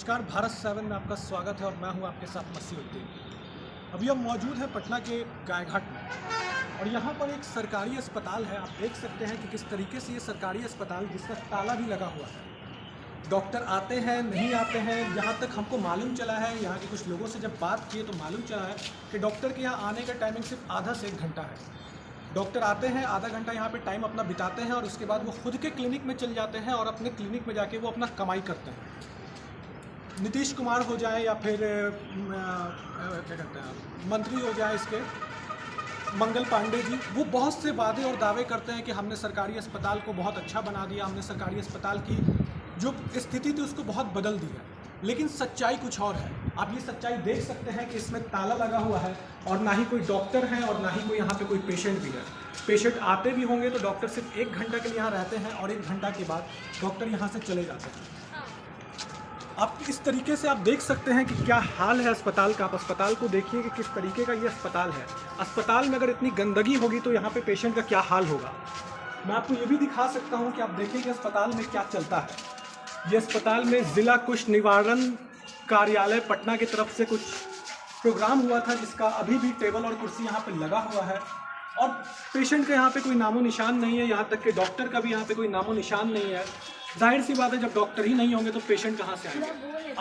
नमस्कार, भारत 7 में आपका स्वागत है और मैं हूं आपके साथ मसीहुद्दीन। अभी हम मौजूद हैं पटना के गायघाट में और यहाँ पर एक सरकारी अस्पताल है। आप देख सकते हैं कि किस तरीके से ये सरकारी अस्पताल, जिसका ताला भी लगा हुआ है। डॉक्टर आते हैं, नहीं आते हैं। यहाँ तक हमको मालूम चला है, यहाँ के कुछ लोगों से जब बात किए तो मालूम चला है कि डॉक्टर के यहाँ आने का टाइमिंग सिर्फ आधा से 1 घंटा है। डॉक्टर आते हैं, आधा घंटा यहाँ पे टाइम अपना बिताते हैं और उसके बाद वो खुद के क्लिनिक में चले जाते हैं और अपने क्लिनिक में जाके वो अपना कमाई करते हैं। नीतीश कुमार हो जाए या फिर क्या कहते हैं मंत्री हो जाए इसके मंगल पांडे जी, वो बहुत से वादे और दावे करते हैं कि हमने सरकारी अस्पताल को बहुत अच्छा बना दिया, हमने सरकारी अस्पताल की जो स्थिति थी उसको बहुत बदल दिया। लेकिन सच्चाई कुछ और है। आप ये सच्चाई देख सकते हैं कि इसमें ताला लगा हुआ है और ना ही कोई डॉक्टर है और ना ही कोई यहाँ पे कोई पेशेंट भी है। पेशेंट आते भी होंगे तो डॉक्टर सिर्फ 1 घंटा के लिए यहाँ रहते हैं और 1 घंटा के बाद डॉक्टर यहाँ से चले जाते हैं। आप इस तरीके से आप देख सकते हैं कि क्या हाल है अस्पताल का। आप अस्पताल को देखिए कि किस तरीके का ये अस्पताल है। अस्पताल में अगर इतनी गंदगी होगी तो यहाँ पे पेशेंट का क्या हाल होगा। मैं आपको ये भी दिखा सकता हूँ कि आप देखिए कि अस्पताल में क्या चलता है। ये अस्पताल में ज़िला कुष्ठ निवारण कार्यालय पटना की तरफ से कुछ प्रोग्राम हुआ था, जिसका अभी भी टेबल और कुर्सी यहाँ पे लगा हुआ है और पेशेंट का यहाँ पे कोई नामो निशान नहीं है। यहाँ तक कि डॉक्टर का भी यहाँ पे कोई नामो निशान नहीं है। जाहिर सी बात है, जब डॉक्टर ही नहीं होंगे तो पेशेंट कहाँ से आएंगे।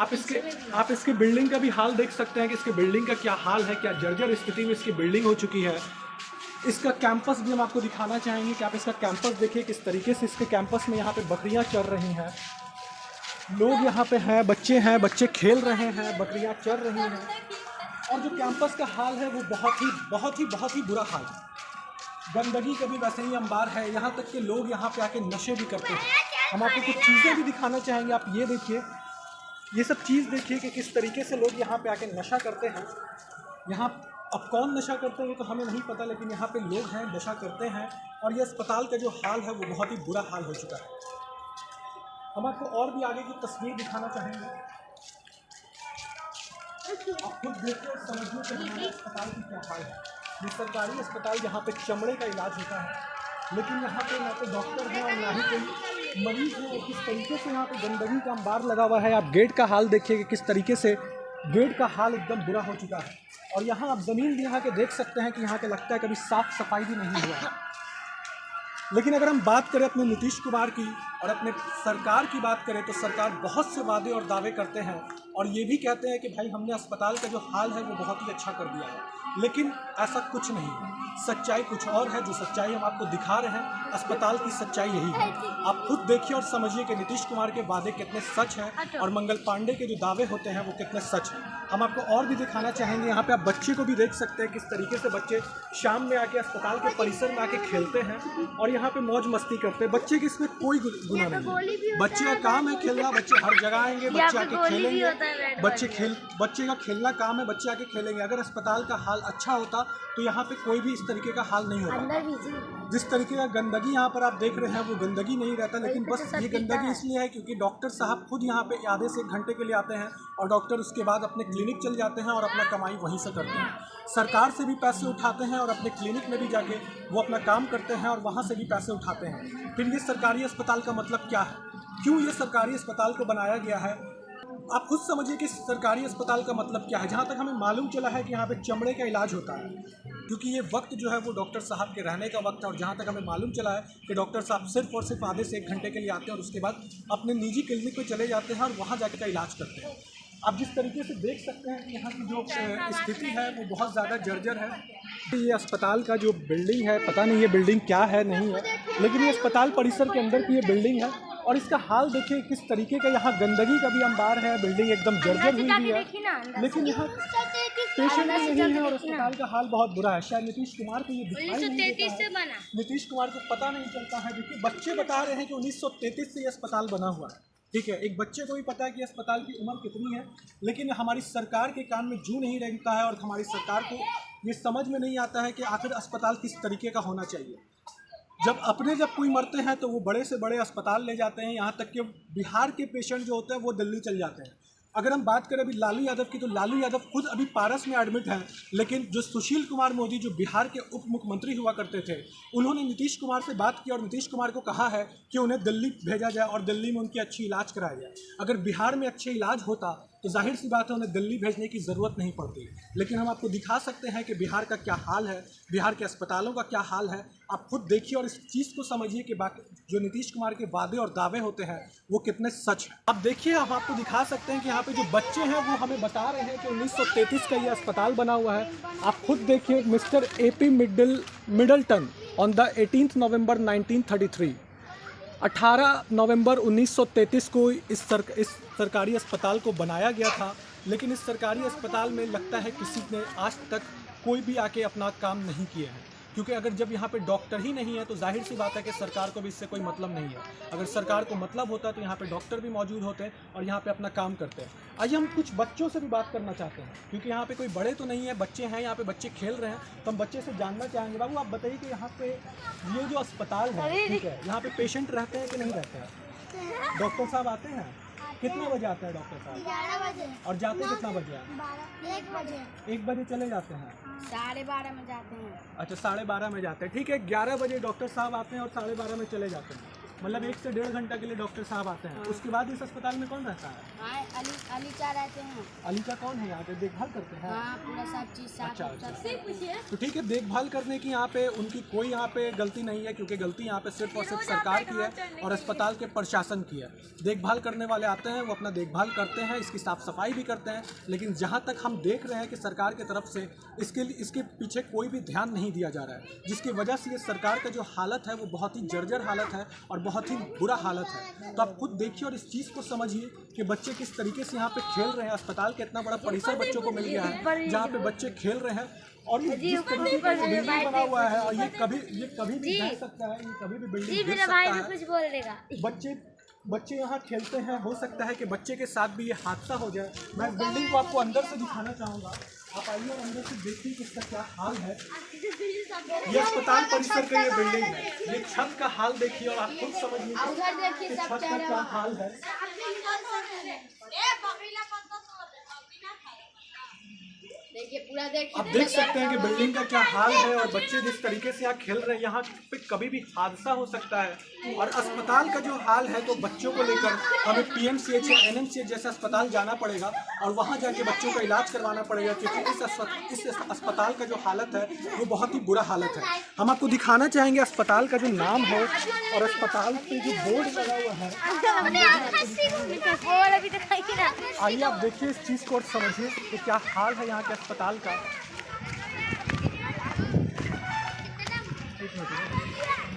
आप इसके बिल्डिंग का भी हाल देख सकते हैं कि इसके बिल्डिंग का क्या हाल है, क्या जर्जर स्थिति में इसकी बिल्डिंग हो चुकी है। इसका कैंपस भी हम आपको दिखाना चाहेंगे कि आप इसका कैंपस देखिए किस तरीके से इसके कैंपस में यहाँ पे बकरियाँ चर रही हैं। लोग यहाँ पे हैं, बच्चे खेल रहे हैं, बकरियाँ चर रही हैं। और जो कैंपस का हाल है वो बहुत ही बुरा हाल है। गंदगी का भी वैसे ही अंबार है। यहाँ तक कि लोग यहाँ पे आके नशे भी करते हैं। हम आपको कुछ चीज़ें भी दिखाना चाहेंगे। आप ये देखिए, ये सब चीज़ देखिए कि किस तरीके से लोग यहाँ पे आके नशा करते हैं। यहाँ अब कौन नशा करते हैं तो हमें नहीं पता, लेकिन यहाँ पे लोग हैं, नशा करते हैं। और ये अस्पताल का जो हाल है वो बहुत ही बुरा हाल हो चुका है। हम आपको और भी आगे की तस्वीर दिखाना चाहेंगे। आप खुद देखिए और समझिए कि हमारे अस्पताल की क्या हाल है। ये सरकारी अस्पताल जहाँ पे चमड़े का इलाज होता है, लेकिन यहाँ पे ना तो डॉक्टर है और ना ही कोई मरीज है। और किस तरीके से यहाँ पे गंदगी का अंबार लगा हुआ है। आप गेट का हाल देखिए कि किस तरीके से गेट का हाल एकदम बुरा हो चुका है। और यहाँ आप ज़मीन भी यहाँ के देख सकते हैं कि यहाँ के लगता है कभी साफ़ सफाई भी नहीं हुआ है। लेकिन अगर हम बात करें अपने नीतीश कुमार की और अपने सरकार की बात करें तो सरकार बहुत से वादे और दावे करते हैं और ये भी कहते हैं कि भाई हमने अस्पताल का जो हाल है वो बहुत ही अच्छा कर दिया है। लेकिन ऐसा कुछ नहीं है। सच्चाई कुछ और है। जो सच्चाई हम आपको दिखा रहे हैं, अस्पताल की सच्चाई यही है। आप खुद देखिए और समझिए कि नीतीश कुमार के वादे कितने सच हैं और मंगल पांडे के जो दावे होते हैं वो कितने सच हैं। हम आपको और भी दिखाना चाहेंगे। यहाँ पे आप बच्चे को भी देख सकते हैं किस तरीके से बच्चे शाम में आके अस्पताल के परिसर में आके खेलते हैं और यहाँ पे मौज मस्ती करते हैं। बच्चे की इसमें कोई गुनाह नहीं है। बच्चे का काम है खेलना। बच्चे हर जगह आएंगे, बच्चे आके खेलेंगे। बच्चे का खेलना काम है, बच्चे आके खेलेंगे। अगर अस्पताल का हाल अच्छा होता तो यहाँ पे कोई भी इस तरीके का हाल नहीं होता। जिस तरीके का गंदगी यहाँ पर आप देख रहे हैं वो गंदगी नहीं रहता। लेकिन बस ये गंदगी इसलिए है क्योंकि डॉक्टर साहब खुद यहाँ पे आधे से 1 घंटे के लिए आते हैं और डॉक्टर उसके बाद अपने क्लिनिक चले जाते हैं और अपना कमाई वहीं से करते हैं। सरकार से भी पैसे उठाते हैं और अपने क्लिनिक में भी जाके वो अपना काम करते हैं और वहाँ से भी पैसे उठाते हैं। फिर ये सरकारी अस्पताल का मतलब क्या है, क्यों ये सरकारी अस्पताल को बनाया गया है, आप खुद समझिए कि सरकारी अस्पताल का मतलब क्या है। जहाँ तक हमें मालूम चला है कि यहाँ पे चमड़े का इलाज होता है, क्योंकि ये वक्त जो है वो डॉक्टर साहब के रहने का वक्त है। और जहाँ तक हमें मालूम चला है कि डॉक्टर साहब सिर्फ और सिर्फ आधे से 1 घंटे के लिए आते हैं और उसके बाद अपने निजी क्लिनिक पे चले जाते हैं और वहाँ जाकर इलाज करते हैं। आप जिस तरीके से देख सकते हैं कि यहाँ की जो स्थिति है वो बहुत ज़्यादा जर्जर है। ये अस्पताल का जो बिल्डिंग है, पता नहीं ये बिल्डिंग क्या है नहीं है, लेकिन ये अस्पताल परिसर के अंदर की ये बिल्डिंग है। और इसका हाल देखिए किस तरीके का, यहाँ गंदगी का भी अंबार है, बिल्डिंग एकदम जर्जर हुई भी है। लेकिन यहाँ पेशेंट नहीं है और अस्पताल का हाल बहुत बुरा है। शायद नीतीश कुमार को ये दिखाई नहीं देता है। नीतीश कुमार को पता नहीं चलता है। देखिए बच्चे बता रहे हैं कि 1933 से ये अस्पताल बना हुआ है। ठीक है, एक बच्चे को भी पता है कि अस्पताल की उम्र कितनी है, लेकिन हमारी सरकार के कान में जू नहीं रहता है और हमारी सरकार को ये समझ में नहीं आता है कि आखिर अस्पताल किस तरीके का होना चाहिए। जब कोई मरते हैं तो वो बड़े से बड़े अस्पताल ले जाते हैं। यहाँ तक कि बिहार के पेशेंट जो होते हैं वो दिल्ली चल जाते हैं। अगर हम बात करें अभी लालू यादव की, तो लालू यादव खुद अभी पारस में एडमिट हैं, लेकिन जो सुशील कुमार मोदी जो बिहार के उप मुख्यमंत्री हुआ करते थे, उन्होंने नीतीश कुमार से बात की और नीतीश कुमार को कहा है कि उन्हें दिल्ली भेजा जाए और दिल्ली में उनकी अच्छी इलाज कराया जाए। अगर बिहार में अच्छे इलाज होता तो जाहिर सी बात है उन्हें दिल्ली भेजने की ज़रूरत नहीं पड़ती। लेकिन हम आपको दिखा सकते हैं कि बिहार का क्या हाल है, बिहार के अस्पतालों का क्या हाल है। आप खुद देखिए और इस चीज़ को समझिए कि बाकी जो नीतीश कुमार के वादे और दावे होते हैं वो कितने सच हैं। अब देखिए, हम आपको दिखा सकते हैं कि यहाँ पे जो बच्चे हैं वो हमें बता रहे हैं कि 1933 का ये अस्पताल बना हुआ है। आप खुद देखिए, mister AP Middleton on the 18 नवंबर 1933, 18 नवंबर 1933 को इस सरकारी अस्पताल को बनाया गया था। लेकिन इस सरकारी अस्पताल में लगता है किसी ने आज तक कोई भी आके अपना काम नहीं किया है, क्योंकि अगर जब यहाँ पे डॉक्टर ही नहीं है तो जाहिर सी बात है कि सरकार को भी इससे कोई मतलब नहीं है। अगर सरकार को मतलब होता तो यहाँ पे डॉक्टर भी मौजूद होते और यहाँ पे अपना काम करते हैं। आइए हम कुछ बच्चों से भी बात करना चाहते हैं, क्योंकि यहाँ पे कोई बड़े तो नहीं है, बच्चे हैं, यहाँ पे बच्चे खेल रहे हैं, तो हम बच्चे से जानना चाहेंगे। बाबू, आप बताइए कि यहाँ पे ये जो अस्पताल है, ठीक है, यहाँ पे पेशेंट रहते हैं कि नहीं रहते हैं? डॉक्टर साहब आते हैं? कितना बजे आते हैं डॉक्टर साहब? 11 बजे। और जाते कितना बजे हैं? 1 बजे। 1 बजे चले जाते हैं? 12:30 में जाते हैं। अच्छा, 12:30 में जाते हैं, ठीक है। 11 बजे डॉक्टर साहब आते हैं और 12:30 में चले जाते हैं, मतलब 1 से 1.5 घंटा के लिए डॉक्टर साहब आते हैं। उसके बाद इस अस्पताल में कौन रहता है? अलीचा रहते हैं। अलीचा कौन है? यहाँ पे देखभाल करते हैं? हाँ, पूरा सब चीज़ साफ तो ठीक है, देखभाल करने की यहाँ पे उनकी कोई यहाँ पे गलती नहीं है, क्योंकि गलती यहाँ पे सिर्फ और सिर्फ सरकार की है और अस्पताल के प्रशासन की है। देखभाल करने वाले आते हैं, वो अपना देखभाल करते हैं, इसकी साफ सफाई भी करते हैं, लेकिन जहाँ तक हम देख रहे हैं कि सरकार की तरफ से इसके पीछे कोई भी ध्यान नहीं दिया जा रहा है, जिसकी वजह से ये सरकार का जो हालत है वो बहुत ही जर्जर हालत है और बहुत ही बुरा हालत है। तो आप खुद देखिए और इस चीज़ को समझिए कि बच्चे किस तरीके से यहाँ पे खेल रहे हैं। अस्पताल का इतना बड़ा परिसर बच्चों को मिल गया है जहाँ पे बच्चे खेल रहे हैं, और ये जिस तरीके का बिल्डिंग बना हुआ है, और ये कभी भी बह सकता है, ये कभी भी बिल्डिंग गिर सकता है। कुछ बोल देगा। बच्चे यहाँ खेलते हैं, हो सकता है कि बच्चे के साथ भी ये हादसा हो जाए। मैं इस बिल्डिंग को आपको अंदर से दिखाना चाहूँगा, आप आइए और अंदर से देखिए कि इसका क्या हाल है। ये अस्पताल परिसर का ये बिल्डिंग है, ये छत का हाल देखिए और आप खुद समझिए कि छत का क्या हाल है। देखिए, पूरा देखिए, आप देख सकते हैं कि बिल्डिंग का क्या हाल है और बच्चे जिस तरीके से यहाँ खेल रहे हैं, यहाँ पे कभी भी हादसा हो सकता है। और अस्पताल का जो हाल है, तो बच्चों को लेकर हमें PMCH या NMCH जैसा अस्पताल जाना पड़ेगा और वहाँ जाके बच्चों का इलाज करवाना पड़ेगा, क्योंकि इस अस्पताल का जो हालत है वो बहुत ही बुरा हालत है। हम आपको दिखाना चाहेंगे अस्पताल का जो नाम है और अस्पताल पे जो बोर्ड लगा हुआ है। आइए आप देखिए इस चीज़ को और समझिए कि क्या हाल है यहाँ के अस्पताल का।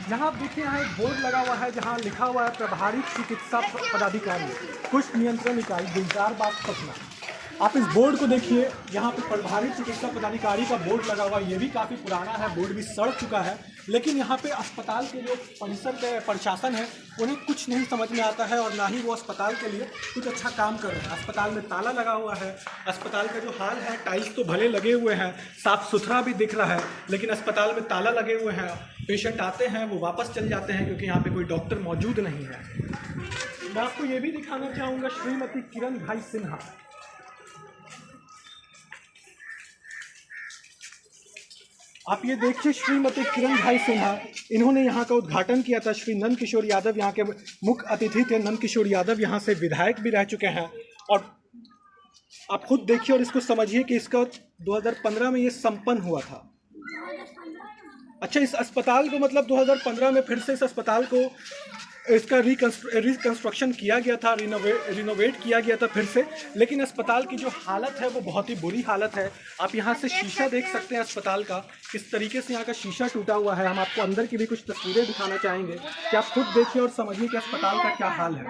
यहाँ आप देखिए, यहाँ एक बोर्ड लगा हुआ है जहाँ लिखा हुआ है प्रभारी चिकित्सा पदाधिकारी कुष्ठ नियंत्रण इकाई गुलजारबाग पटना। आप इस बोर्ड को देखिए, यहाँ पे प्रभारी चिकित्सा पदाधिकारी का बोर्ड लगा हुआ है। ये भी काफ़ी पुराना है, बोर्ड भी सड़ चुका है, लेकिन यहाँ पे अस्पताल के जो परिसर के प्रशासन है उन्हें कुछ नहीं समझ में आता है और ना ही वो अस्पताल के लिए कुछ अच्छा काम कर रहे हैं। अस्पताल में ताला लगा हुआ है, अस्पताल का जो हाल है, टाइल्स तो भले लगे हुए हैं, साफ़ सुथरा भी दिख रहा है, लेकिन अस्पताल में ताला लगे हुए हैं। पेशेंट आते हैं, वो वापस चल जाते हैं, क्योंकि यहाँ पे कोई डॉक्टर मौजूद नहीं है। मैं आपको ये भी दिखाना चाहूँगा श्रीमती किरण भाई सिन्हा। आप ये देखिए, श्रीमती किरण भाई सिन्हा, इन्होंने यहाँ का उद्घाटन किया था। श्री नंद किशोर यादव यहाँ के मुख्य अतिथि थे। नंद किशोर यादव यहाँ से विधायक भी रह चुके हैं। और आप खुद देखिए और इसको समझिए कि इसका 2015 में ये संपन्न हुआ था। अच्छा, इस अस्पताल को मतलब 2015 में फिर से इस अस्पताल को इसका रिकंस्ट्रक्शन किया गया था, रिनोवेट किया गया था फिर से, लेकिन अस्पताल की जो हालत है वो बहुत ही बुरी हालत है। आप यहाँ से शीशा देख सकते हैं अस्पताल का, किस तरीके से यहाँ का शीशा टूटा हुआ है। हम आपको अंदर की भी कुछ तस्वीरें दिखाना चाहेंगे कि आप खुद देखिए और समझिए कि अस्पताल का क्या हाल है।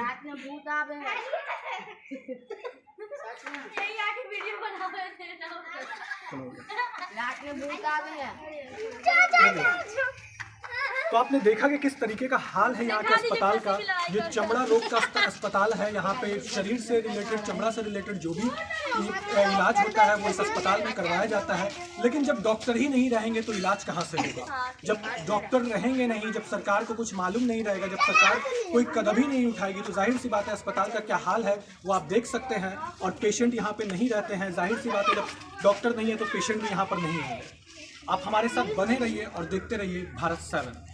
तो आपने देखा कि किस तरीके का हाल है यहाँ के अस्पताल का। ये चमड़ा रोग का अस्पताल है। यहाँ पे शरीर से रिलेटेड, चमड़ा से रिलेटेड जो भी इलाज होता है वो इस अस्पताल में करवाया जाता है। लेकिन जब डॉक्टर ही नहीं रहेंगे तो इलाज कहाँ से होगा? जब डॉक्टर रहेंगे नहीं, जब सरकार को कुछ मालूम नहीं रहेगा, जब सरकार कोई कदम ही नहीं उठाएगी, तो जाहिर सी बात है अस्पताल का क्या हाल है वो आप देख सकते हैं। और पेशेंट यहाँ पे नहीं रहते हैं, जाहिर सी बात है जब डॉक्टर नहीं है तो पेशेंट भी यहाँ पर नहीं होंगे। आप हमारे साथ बने रहिए और देखते रहिए भारत 7।